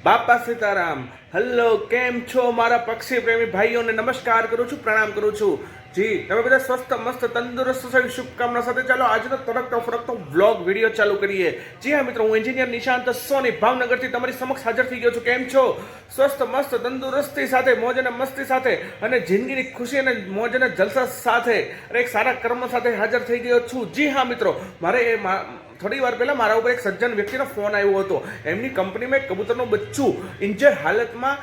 બાપા સીતારામ. હેલો, કેમ છો મારા પક્ષી પ્રેમી ભાઈઓને? નમસ્કાર કરું છું, પ્રણામ કરું છું. જી, તમે બધા સ્વસ્થ મસ્ત તંદુરસ્ત છો એવી શુભકામના સાથે ચાલો આજનો તડકતો ફરકતો વ્લોગ વિડીયો ચાલુ કરીએ. જી હા મિત્રો, હું એન્જિનિયર નિશાંત સોની ભાવનગરથી તમારી સમક્ષ હાજર થઈ ગયો છું. કેમ છો? સ્વસ્થ મસ્ત તંદુરસ્તી સાથે, મોજ અને મસ્તી સાથે અને જિંદગીની ખુશી અને મોજ અને જલસા સાથે અને એક સારા કર્મ સાથે હાજર થઈ ગયો છું. જી હા મિત્રો, મારે થોડી વાર પહેલા મારા ઉપર એક સજ્જન વ્યક્તિનો ફોન આવ્યો હતો. એમની કંપનીમાં એક કબૂતરનું બચ્ચું ઇન્જર હાલતમાં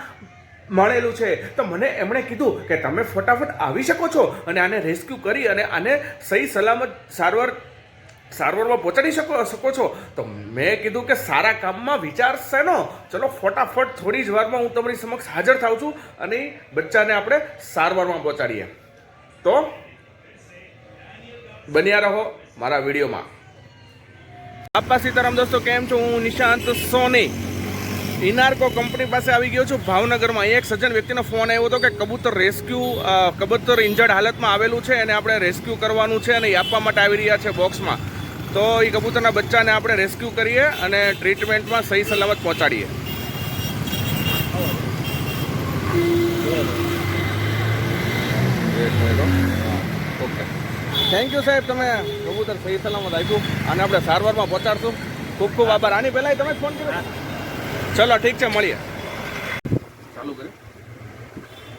મળેલું છે. તો મને એમણે કીધું કે તમે ફટાફટ આવી શકો છો અને આને રેસ્ક્યુ કરી અને આને સહી સલામત સારવારમાં પહોંચાડી શકો છો. તો મેં કીધું કે સારા કામમાં વિચાર શેનો, ચલો ફટાફટ થોડી જ વારમાં હું તમારી સમક્ષ હાજર થાઉં છું અને બચ્ચાને આપણે સારવારમાં પહોંચાડીએ. તો બન્યા રહો મારા વિડીયોમાં. બાપા સીતારામ દોસ્તો, કેમ છો? હું નિશાંત સોની ઇનાર્કો કંપની પાસે આવી ગયો છું ભાવનગરમાં. એક સજ્જન વ્યક્તિનો ફોન આવ્યો હતો કે કબૂતર ઇન્જર્ડ હાલતમાં આવેલું છે અને આપણે રેસ્ક્યુ કરવાનું છે અને આપવા માટે આવી રહ્યા છે બોક્સમાં. તો એ કબૂતરના બચ્ચાને આપણે રેસ્ક્યુ કરીએ અને ટ્રીટમેન્ટમાં સહી સલામત પહોંચાડીએ. ઓકે, થેન્ક યુ સાહેબ, તમે કબૂતર સહી સલામત આપ્યું અને આપણે સારવારમાં પહોંચાડશું. ખૂબ ખૂબ આભાર. આની પહેલાં તમે ફોન કર્યો? ચલો ઠીક છે, મળીએ. ચાલુ કરી.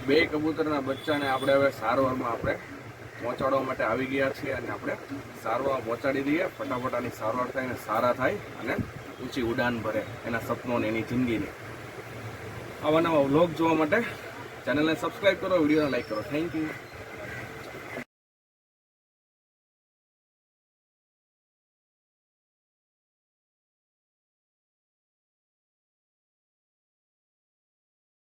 બે કબૂતરના બચ્ચાને આપણે હવે સારવારમાં આપણે પહોંચાડવા માટે આવી ગયા છીએ અને આપણે સારવાર પહોંચાડી દઈએ. ફટાફટ આની સારવાર થાય અને સારા થાય અને ઊંચી ઉડાન ભરે એના સપનોને એની જિંદગીની. આવા નવા વ્લોગ જોવા માટે ચેનલને સબસ્ક્રાઈબ કરો, વિડીયોને લાઈક કરો. Thank you.